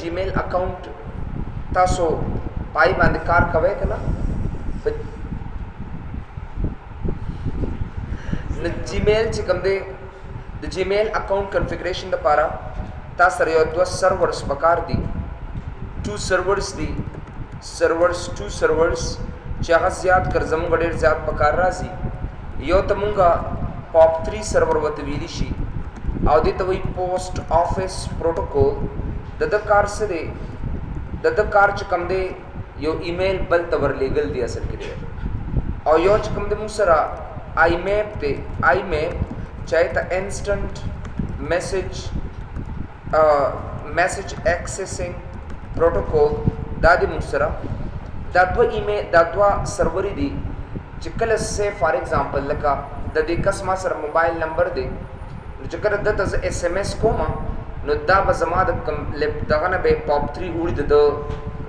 Gmail account तासो पाई बांध कार कवे कना न जीमेल च कमदे the Gmail account configuration the पारा ता सरयो दो सर्वर्स बकार दी टू सर्वर्स टू सर्वर्स चाह ज़्यादा कर जम गडेर ज़्यादा बकार राजी यो तमुंगा POP3 सर्वर वतवीलिशी आउदी तो वही पोस्ट ऑफिस प्रोटोकॉल ददकार से दे ददकार चकम दे यो ईमेल बल तवर लीगल दिया असल के लिए और यो चकम दे मुसरा IMAP चाहे ता इंस्टेंट मैसेज एक्सेसिंग प्रोटोकॉल दादी मुसरा दादवा ईमेल दादवा सर्वरी दी चिकल से फॉर एग्जांपल लका ददी कसमा सर मोबाइल नंबर दे जकर दत SMS कोमा नो दा बजमा द लेप दगना बे POP3 उड़ी द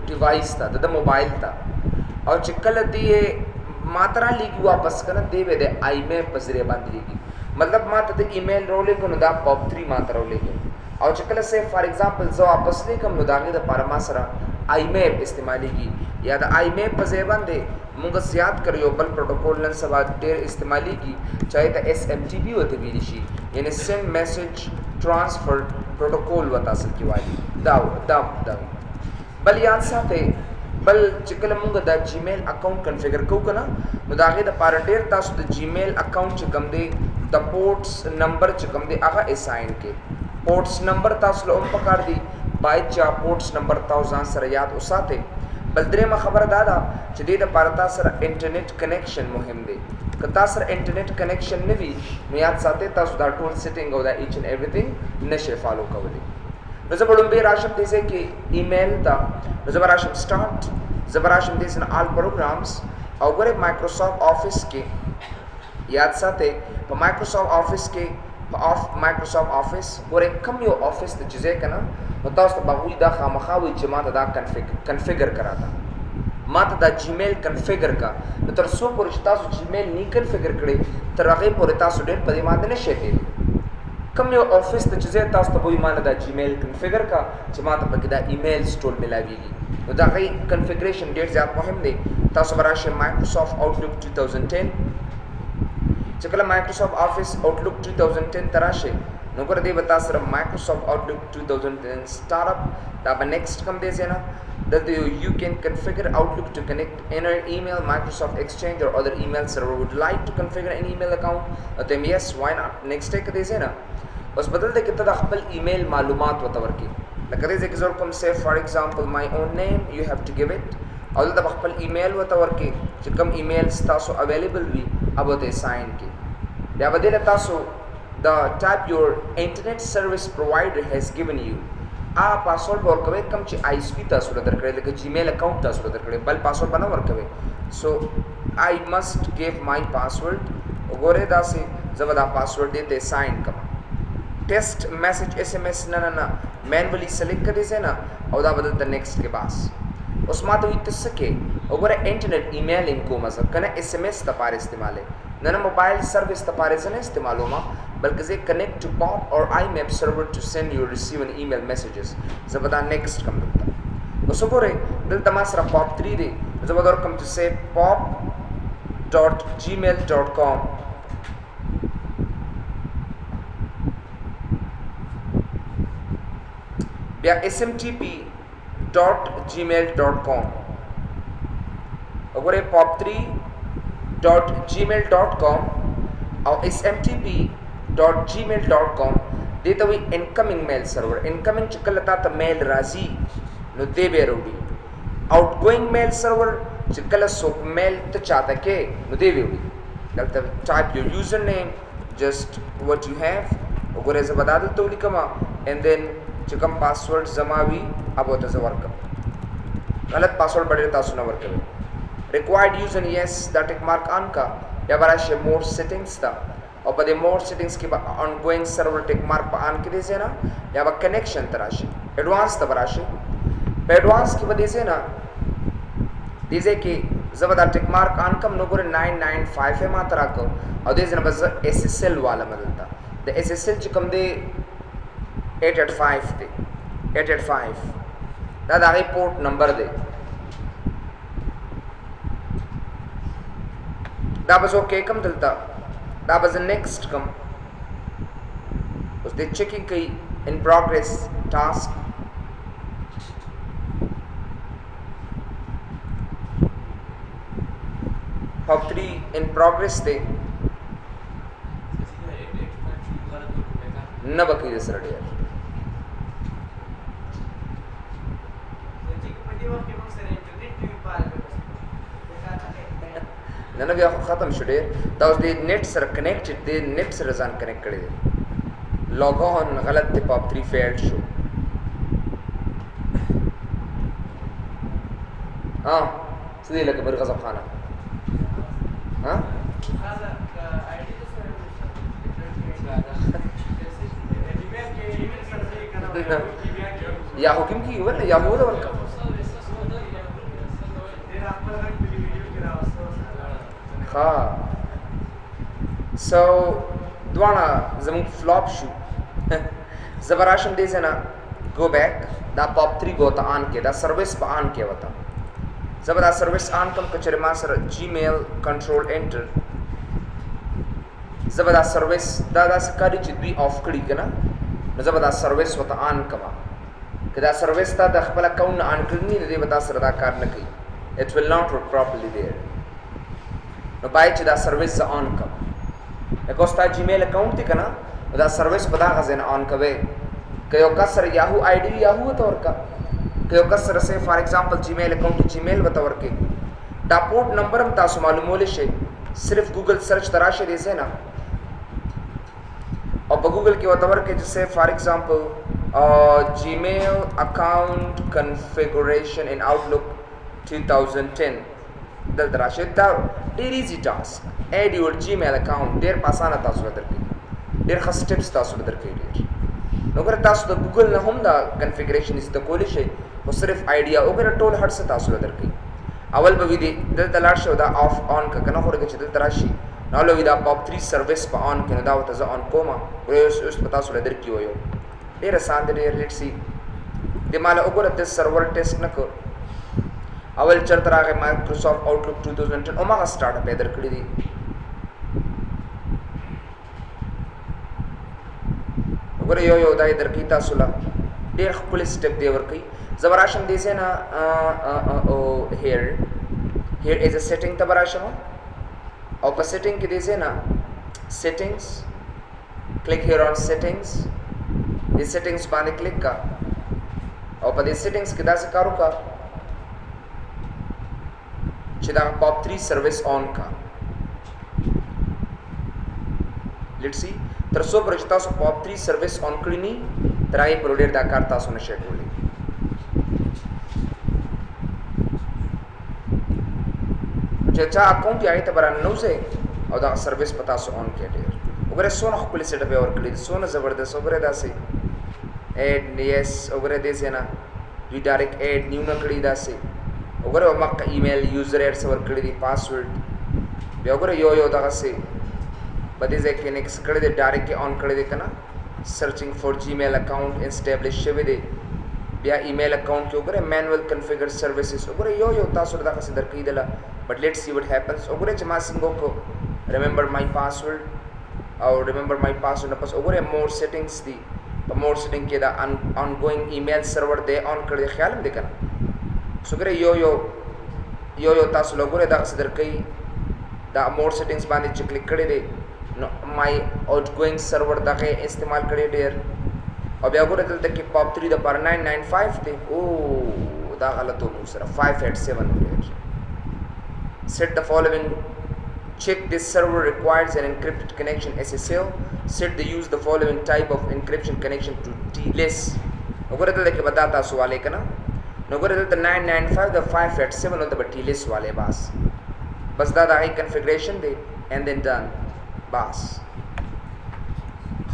डिवाइस था द मोबाइल था और चिकल दिए मात्रा लीगी वापस करना देवे दे IMAP पजरे बांध लीगी मतलब मात द ईमेल रोले को दा POP3 मात्रा रोले को और चिकल से फॉर एग्जांपल जो वापस ले कम नुदागे द परमासरा IMAP इस्तेमाली की या द IMAP पजे बंदे मुंग ज़्यादा करियो बल प्रोटोकॉल लन सवा टेर इस्तेमाली की चाहे ता SMTP होते बीरिशी यानी सेंड मैसेज ट्रांसफर प्रोटोकॉल वता सकी वाली दाव बल याद साथे बल चिकल मुंग द जीमेल अकाउंट कॉन्फ़िगर को कना नुदागे द पारा टेर तासु द जीमेल अकाउंट चकम दे द पोर्ट्स नंबर चकम दे आगा असाइन के पोर्ट्स नंबर तासु लो पकार दी बाइट चा पोर्ट्स नंबर ताउजान सर याद उसाते बल्दरे में खबर दादा जदीद पारता सर इंटरनेट कनेक्शन मुहिम दे कता सर इंटरनेट कनेक्शन नवी याद साथे तासु दा टूल सेटिंग और द ईच एंड एवरीथिंग नशे फॉलो कवली नजबड़ुम बे राशम दिसे कि ईमेल ता नजबराशम स्टार्ट जबराशम दिस इन ऑल प्रोग्राम्स और गरे माइक्रोसॉफ्ट ऑफिस के याद साथे Microsoft office Gore come yo office the चीज़ें कना बताओ तो बाबू दा खामखावी जमात दा कॉन्फ़िगर करा था मात दा जीमेल कॉन्फ़िगर का न तर सो पर तासु जीमेल नी कॉन्फ़िगर करे तर आगे पर तासु डेट पदे मात ने शेते कम यो ऑफिस द चीज़ें तासु तो मान दा जीमेल कॉन्फ़िगर का जमात पर दा ईमेल स्टोर मिलावीगी तो दा गई कॉन्फ़िगरेशन डेट ज़्यादा मुहिम दे तासु बराश माइक्रोसॉफ्ट आउटलुक 2010 चकला माइक्रोसॉफ्ट ऑफिस आउटलुक 2010 तराशे नौकर दे बता सर माइक्रोसॉफ्ट आउटलुक 2010 स्टार्टअप तब नेक्स्ट कम दे सेना that you can configure Outlook to connect inner email, Microsoft Exchange or other email server. Would like to configure an email account? then yes, why not? Next take दे सेना बस बदल दे कितना दाखिल email मालूमात वतवर की लकदे जे किज़ोर कम से for example my own name you have to give it और दब दाखिल email वतवर की जिकम emails तासो available भी अब होते sign की या बदले तासो the type your internet service provider has given you आ पासवर्ड बोल कवे कम ची ISP तासुर दर करे लेकिन जीमेल अकाउंट तासुर दर करे बल पासवर्ड बना वर कवे so I must give my password गोरे दासे जब दा पासवर्ड देते साइन कमा टेस्ट मैसेज SMS ना मैनुअली सेलेक्ट कर दे ना और दा बदल द नेक्स्ट के पास उसमा तो इत सके गोरे इंटरनेट ईमेलिंग को मजा कने SMS तपार इस्तेमाल है ना मोबाइल सर्विस तपारे से इस्तेमाल होमा बल्कि से कनेक्ट टू POP और IMAP server to send you receive an email messages जबदा नेक्स्ट कम दता उसो बोरे दिल तमासरा POP3 दे जबदा कम टू से pop.gmail.com या smtp.gmail.com अगर pop3.gmail.com और smtp.gmail.com देता हुई इनकमिंग मेल सर्वर इनकमिंग चिकलता त मेल राजी नो दे बेरोडी आउटगोइंग मेल सर्वर चिकल सोक मेल त चाहता के नो दे बेरोडी गलत type your user name just what you have और ऐसे बता दो तो लिखमा एंड देन चिकम पासवर्ड जमावी अब होता है वर्क गलत पासवर्ड बढ़े तासु ना work required user yes that tick mark on का या बराशे मोर सेटिंग्स था और बदे मोर सेटिंग्स के बाद ऑनगोइंग सर्वर टिक मार्क पर ऑन के दे से ना या बा कनेक्शन तराशे एडवांस तबराशे एडवांस की वजह से ना दीजे कि जबरदस्त टिक मार्क ऑन कम नोगरे 995 है मात्रा को और दीजे ना बस SSL वाला मदलता द SSL चिकम दे 885 थे 885 دا د هغې پورټ نمبر دی. دا به زه اوکې کم دلته دا به زه نیکسټ کم. اوس دې چیکینګ کوي ان پروګرس ټاسک. POP 3 in progress دی نه به کوي سره ډېر نه بیا ختم شو ډېر. دا اوس د نیټ سره کنیکټډ دی، نیټ سره ځان کنیکټ کړی دی. لاګ آن غلط دی، POP 3 فیلډ شو. څه دی لکه میر غضب خانه یاهو کوم کی ول یاهو دا ورکا ها سو دوانا زمون فلوپ شو زبراشم دې نه گو بیک دا POP 3 گو ته آن کې دا سروس په آن کې وتا زبر دا سروس آن کم کچره ما سره جیمیل کنټرول انټر زبر دا سروس دا سکاري چې دوی آف کړی کنه نو زبر دا سروس وته آن کما کدا سروس تا د خپل اکاونټ آن کړی نه دی وتا سره دا کار نه کوي. it will not work properly there. نو پای چې دا سروس آن کم اکو ستا جیمیل اکاونټ دی کنه دا سروس په دا غزن آن کوي که یو کس سره یاهو آی ډی یاهو ته ورکا که یو کس سره سه فار ایگزامپل جیمیل اکاونټ جیمیل وته ورکې دا پورټ نمبر هم تاسو معلومول شي صرف گوگل سرچ تراشه دې نه او په گوگل کې وته ورکې چې سه فار ایگزامپل Gmail account configuration in Outlook 2010 دلته راشه دا ډېر ایزی ټاسک اډ یور Gmail account ډېر په اسانه تاسو درکې ډېر ښه سټپس تاسو درکې ډېر نو ګره تاسو د ګوګل نه هم دا کنفیګریشن است کولی شي او صرف آیډیا او ګره ټول هر څه تاسو درکې اول به وی دي دلته لاړ شو دا آف آن کنه خورګه چې دلته راشي نو لو دا POP 3 سروس په آن کنه دا وته ځ آن کوما اوس په تاسو درکې وایو ډېر آسان دی ډېر لیټ سی د مال وګوره د سرور ټیسټ نه کو اول چرته راغی مایکروسافټ آوټلک 2010 او ما سٹارټ اپ در کړی دی وګوره یو دای درکې تاسو لا ډېر خپل سټپ دی ورکې زبراشم دي سه نه او here is a setting تبراشم او په setting کې دي سه نه settings click here on settings دې settings باندې کلیک کا او په دې settings کې دا څه کارو کا چې دا POP 3 سروس آن کا لیټس سی تر څو پر چې تاسو POP 3 سروس آن کړی ني ترای پر ډیر دا کار تاسو نشئ کولی چې چا اکاونټ یې ته بران نو سه او دا سروس پتا سو آن کې ډیر وګوره سونه خپل سیټ اپ اور کړی سونه زبردست وګوره داسې اډ یس وګوره دې سینا ریډایرکټ اډ نیو نه کړی داسې وګوره مکه ایمیل یوزر اډ سور کړی دی پاسورډ بیا وګوره یو دغه سي بده ځکه نیکس کړی دی ډایرکټ آن کړی دی کنه سرچینګ فور جیمیل اکاونټ اسټابلیش شوی دی بیا ایمیل اکاونټ کې وګوره مینوال کنفیګر سروسز وګوره یو تاسو دغه څه درکې دله بٹ لیټس سی وات هیپنس وګوره چې ما څنګه کو ریممبر مای پاسورډ او ریممبر مای پاسورډ پس وګوره مور سیټینګز دی په مور سیټینګ کې دا ان ګوینګ ایمیل سرور دی آن کړی خیال دې کنه وګوره یو تاسو وګوره دا څه درکې دا مور سیټینګز باندې چې کلیک کړی دی نو مای آوټ ګوینګ سرور دغه استعمال کړی ډیر او بیا وګوره دلته کې POP 3 د پر 995 دی او دا غلطو مو سره 587 ډیر set the following check this server requires an encrypted connection SSL set the use the following type of encryption connection to TLS وګوره دلته کې بتا تاسو والے کنه نو وګوره دلته 995 د 587 نو د TLS والے بس دا د کنفیګریشن دی and then done بس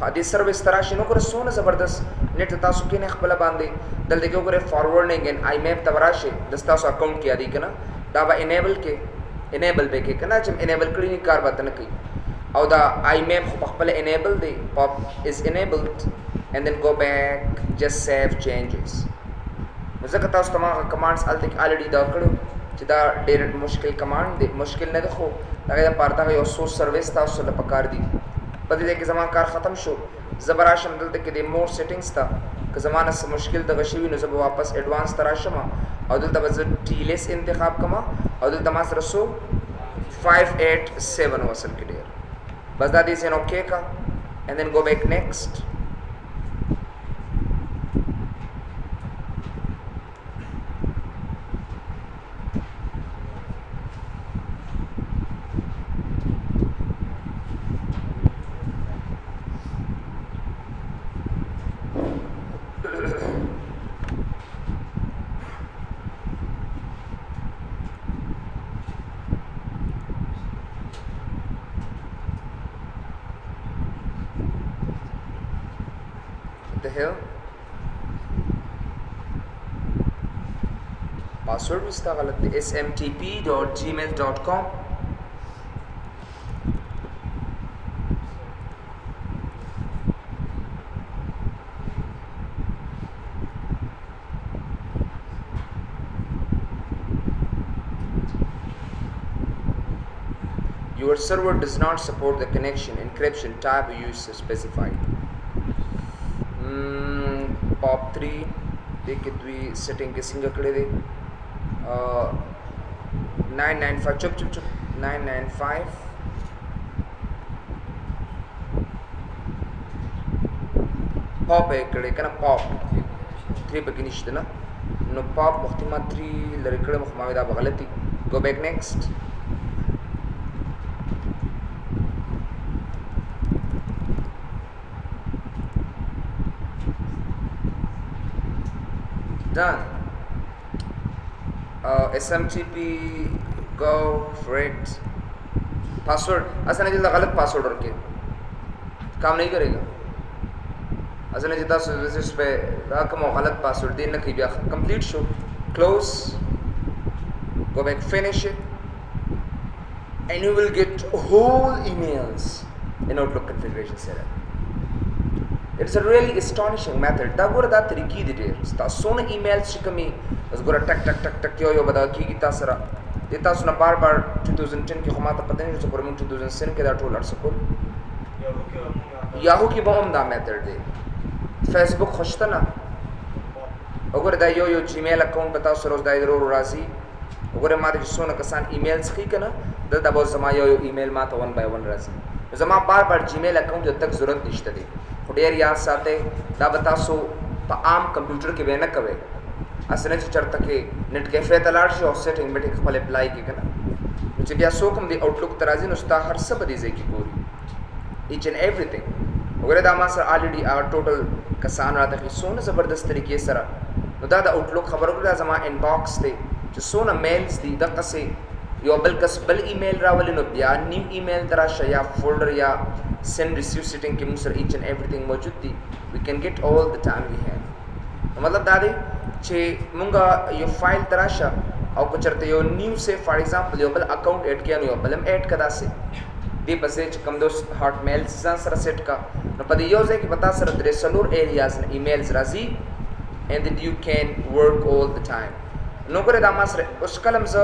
حدیث سروس تراشي نو ګوره سونه زبردست نیټ تاسو کې نه خپل باندې دلته کې وګوره فارورډینګ ان آی میپ تبراشي د تاسو اکاونټ کې ادي کنه دا به enable به کې کنه چې enable کړی نه کار وته نه کوي او دا آی میپ خو خپل enable دی POP is enabled and then go back just save changes ځکه تاسو ته ما کمانډس هلته کې الریډي دا کړو چې دا ډېر مشکل کمانډ دی، مشکل نه دی، خو هغې دپاره دغه یو څو سروس تاسو له پکار دي. په دې کې زما کار ختم شو، زه به راشم دلته کې د مور سیټینګس ته، که زما نه څه مشکل دغه شوي نو زه به واپس ایډوانس ته راشم او دلته به زه ټیلیس انتخاب کړم او دلته ما سره څو 587 وصل کې ډېر بس دا دې ځای نه اوکې کا and then go back next. The hell? Password भी इसका गलत है, smtp.gmail.com. Your server does not support the connection encryption type you use specified. Pop 3 देखिए द्वी सेटिंग के सिंगल कड़े दे 995 चुप 995 पॉप है कड़े का ना पॉप 3 पे निश्चित ना नो पॉप मुख्तिमा 3 लड़कड़े मुख्तमाविदा बगलती go back next. Done. SMTP go for it. Password असं नहीं जितना गलत पासवर्ड रखे काम नहीं करेगा. असं नहीं जितना सर्विसेज पे रकम और गलत पासवर्ड देना की भी complete show close go back finish it and you will get whole emails in Outlook configuration setup. It's a really astonishing method. Da gora da tariki di der. Sta sona emails shikami. As gora tak yo bada ki kita sara. Deta suna bar 2010 ki khumata pata nahi so gora 2007 ke da tool ar sakol. Yahoo ki bomb da method de. Facebook khoshta na. Ogora da yo Gmail account bata sara us da idro razi. Ogora ma de sona kasan emails khi kana. Da da bo zama yo email ma ta one by one razi. Zama bar Gmail account jo tak zarurat nishta de. ډېر یاد ساتئ دا به تاسو په عام کمپیوټر کې به نه کوئ اسنه چې چرته کې نیټ کیفې ته لاړ شي او سیټینګ به خپل اپلای کې کنه نو چې بیا څوک هم د آوټلوک ته راځي نو ستا هر څه به دې ځای کې ګوري ایچ اینډ ایوریثینګ وګوره دا ما سره الریډي ټوټل کسان راته کې څونه زبردست طریقې سره نو دا د آوټلوک خبره کړه زما انباکس دی چې څونه میلز دي دغسې یو بل کس بل ایمیل راولي نو بیا نیو ایمیل ته راشه یا فولډر یا send receive setting के मुझे each and everything मौजूद थी we can get all the time we have मतलब दादी चे मुंगा यो फाइल तराशा और कुछ चरते यो न्यू से for example यो बल अकाउंट ऐड किया नो बल हम ऐड कदा से दे बसे कम दोस्त हॉटमेल सर सेट का न पद यो है कि बता सर तेरे सलूर एरियाज न ईमेल्स राजी and then you can work all the time नो करे दामास उस कलम से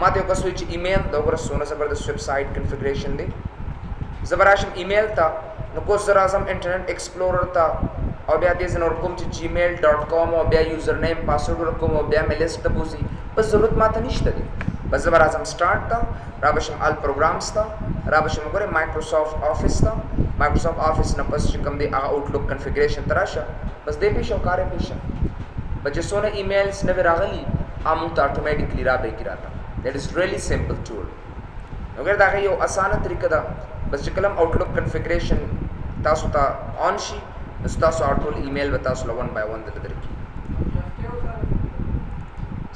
माते का स्विच ईमेल दो करे सोना जबरदस्त वेबसाइट कॉन्फ़िगरेशन दे ज़बराशम ईमेल था नको ज़राज़म इंटरनेट एक्सप्लोरर था और ब्या देज़न और कुम ची gmail.com और ब्या यूज़र नेम पासवर्ड और कुम और ब्या में लिस्ट तबूज़ी बस ज़रूरत माता नहीं शतरी बस ज़बराज़म स्टार्ट था राबशम आल प्रोग्राम्स था राबशम करे माइक्रोसॉफ्ट ऑफिस था माइक्रोसॉफ्ट ऑफिस न बस चिकम दे आउटलुक कॉन्फ़िगरेशन तराशा बस दे पेश और कार्य पेशा बच्चे सोने ईमेल्स नवे रागली आमुत ऑटोमेटिकली राबे गिराता that is really simple tool अगर दागे यो आसान तरीका दा बस जकलम आउटलुक कॉन्फ़िगरेशन तासु ता ऑन शी बस तासु आउटलुक ईमेल बतासु ला वन बाय वन दे तरीके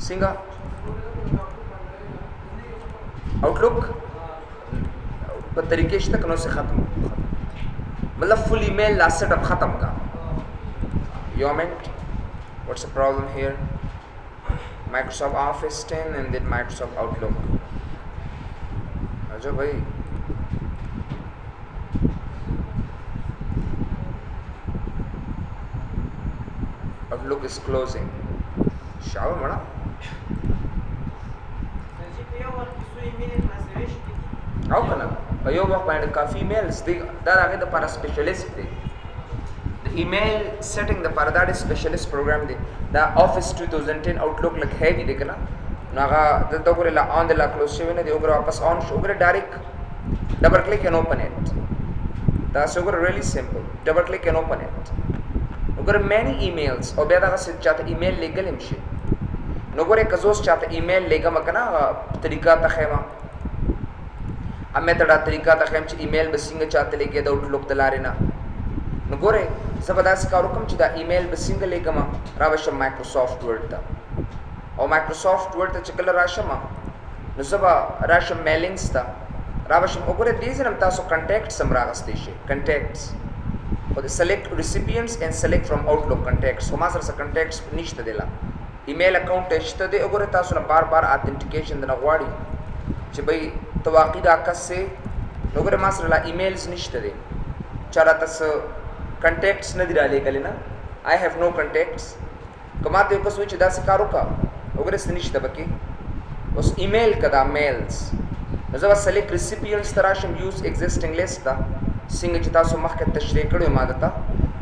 सिंगा आउटलुक पर तरीके से तक नो से खत्म मतलब फुल ईमेल ला सेटअप खत्म का योमेंट what's the problem here Microsoft Office 10 and then Microsoft Outlook अच्छा भाई Outlook is closing شاو مړه او کنه په یو وخت باندې کافي ایمیلز دی دا هغه د لپاره سپیشلیست دی د ایمیل سیټینګ د لپاره دا سپیشلیست پروګرام دی دا افیس 2010 آوټلوک لک هیوی دی کنه نو هغه دلته ګورې لا آن د لا کلوز شوی نه دی وګوره واپس آن شو وګوره ډایرکټ ډبل کلیک اینڈ اوپن اٹ دا وګوره ریلی سمپل ډبل کلیک اینڈ اوپن اٹ وګوره مینی ایمیلز او بیا دا څه چاته ایمیل لګل هم شي نو ګوره کزوس چاته ایمیل لګم کنه طریقہ ته خیمه امیتډا طریقہ ته خیم چې ایمیل به څنګه چاته لګي دا آوټلوک د لارې نه نو ګوره زه به داسې کار وکړم چې دا ایمیل به څنګه لګم راوشم مایکروسافټ ورډ ته او مایکروسافټ ورډ ته چې کله راشم نو زه به راشم میلینګز ته راوشم وګوره دې ځای هم تاسو کنټیکټس هم راغستی شي کنټیکټس خو د سلیکټ ریسیپینټس اینڈ سلیکټ فرام آوټلوک کنټیکټس خو ما سره څه کنټیکټس نشته دی لا ایمیل اکاونټ شته دی وګوره تاسو نه بار بار اتنټیکیشن درنه غواړي چې بھئی تو واقعي دا کس سے وګوره ما سره لا ایمیلز نشته دی چا راته څه کنټیکټس نه دي رالیږلي نه آی هیو نو کنټیکټس که ما ته یو کس وایي چې داسې کار وکړه وګوره څه نشته پکې اوس ایمیل که دا میلز نو زه به سلیکټ ریسیپینټس ته راشم یوز ایگزسټینګ لیست ته څنګه چې تاسو مخکې تشریح کړی ما درته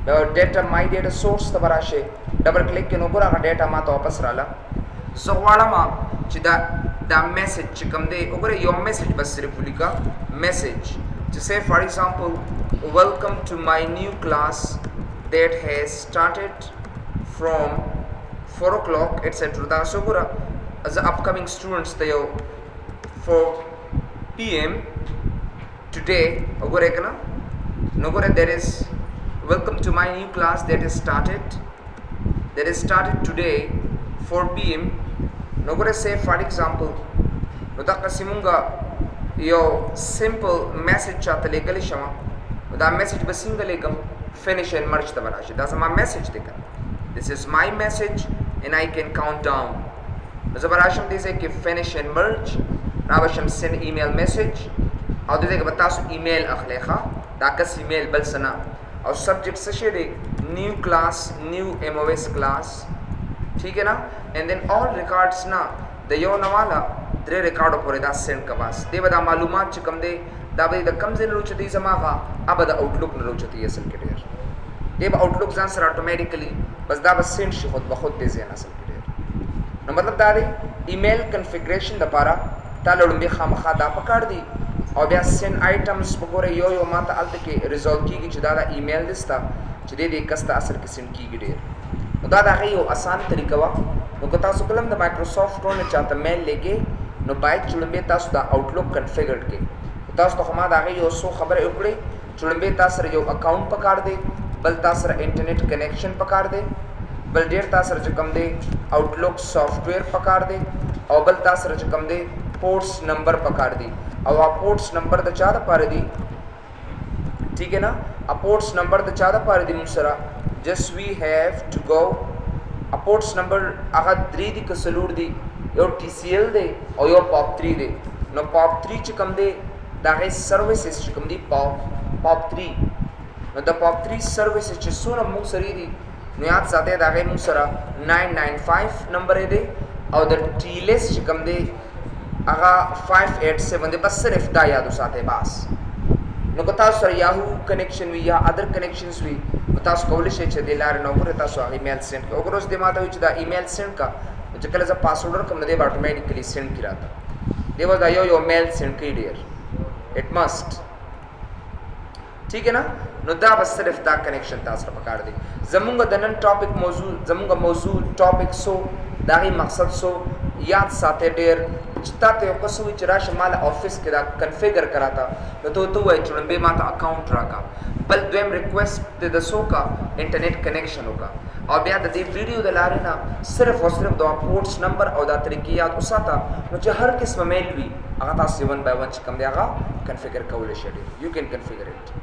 بیا ډیټا مای ډیټا سورس ته به راشئ ډبل کلیک کړئ نو ګوره هغه ډیټا ما ته واپس راله زه غواړم چې دا میسج چې کوم دی وګوره یو میسج بس صرف ولیکه میسج چې say for example welcome to my new class that has started from 4 o'clock etc دا سو ګوره as upcoming students ته یو 4 PM today وګوره کنه نو ګوره there is welcome to my new class that is started today 4 PM نو ګوره say for example نو دا قسمونګه یو سمپل میسج چاته لګلی شم دا میسج به څنګه لګم finish and merge ته راشي دا زما میسج دی کنه this is my message and I can count down زه به راشم دې ځای کې finish and merge راوشم send email message او دې ځای کې به تاسو ایمیل اخلئ ښه دا کس ایمیل بل څه نه او سبجیکټ څه شی دی نیو کلاس نیو MOS کلاس ٹھیک ہے نا اینڈ دین آل ریکارڈس نا د یو نواله درې ریکارډو پورې دا سینډ کا بس دی به دا معلومات چې کم دی دا به د کم ځای نه روچتي زماغه ابه د آوټلوک نه روچتي اصل کې ډېر دی به آوټلوک ځان سره اتوماتیکلی بس دا به سینډ شي خود به خود دی ځای اصل کې ډېر نو مطلب دا دی ایمیل کنفیګریشن لپاره تا لړم به خامخا دا پکړ دی او بیا سین آیټمز وګوره یو ماته الته کې ریزولټ کیږي چې دا د ایمیل لسته چې دې کسته اثر کې سین کیږي ډېر نو دا دغه یو آسان طریقه وا نو که تاسو کلم د مایکروسافټ ورډ چاته میل لګي نو باید چړمبه تاسو دا آوټلوک کنفیګر کړئ تاسو ته ما دغه یو څو خبره وکړي چړمبه تاسو سره یو اکاونټ پکار دی بل تاسو سره انټرنیټ کنیکشن پکار دی بل ډیر تاسو سره کوم دی آوټلوک سافټویر پکار دی او بل تاسو سره کوم دی پورټس نمبر پکار دی او پورټس نمبر د چا د پاره دی ٹھیک ہے نا پورټس نمبر د چا د پاره دی موږ سره just we have to go ports number هغه 3 دي که سلور دي یو TCL دی او یو POP 3 دی نو POP 3 چې کوم دی دا غي سرویسز چې کوم دی POP 3 نو د POP 3 سرویسز چې څونه موږ سره دي نو یاد ساتئ دا غي موږ سره 995 نمبر دی او د TLS چې کوم دی هغه 587 دی بس صرف دا یاد وساتئ بس نو که تاسو سره یاهو کنیکشن وي یا ادر کنیکشنز وي تاسو کولی شئ چې د لارې نه وګورئ تاسو هغه ایمیل سینډ کړئ وګوره اوس دې ما ته وایي چې دا ایمیل سینډ کا چې کله زه پاسورډ ورکړم نو دی به اټومیټیکلی سینډ کړي راته دی به دا یو میل سینډ کړي ډېر اټ مسټ ٹھیک ہے نا نو دا بس صرف دا کنیکشن تاسو سره پکار دی زمونږ د نن ټاپک موضوع ټاپک سو دا غي مقصد سو یاد ساتئ ډېر چې تاسو یو څه وی چې راشه مال افیس کې دا کنفیګر کراتا نو ته وایي چې به ما ته اکاونټ راکا بل دویم ریکویسټ د سو کا انټرنیټ کنیکشن ہوگا او بیا د دې ویډیو د لارې نه صرف او صرف دا پورټس نمبر او دا طریقې یاد وساته نو چې هر قسم میل وي هغه تاسو 1 by 1 چې کوم دی هغه کنفیګر کولای شئ یو کین کنفیګر اټ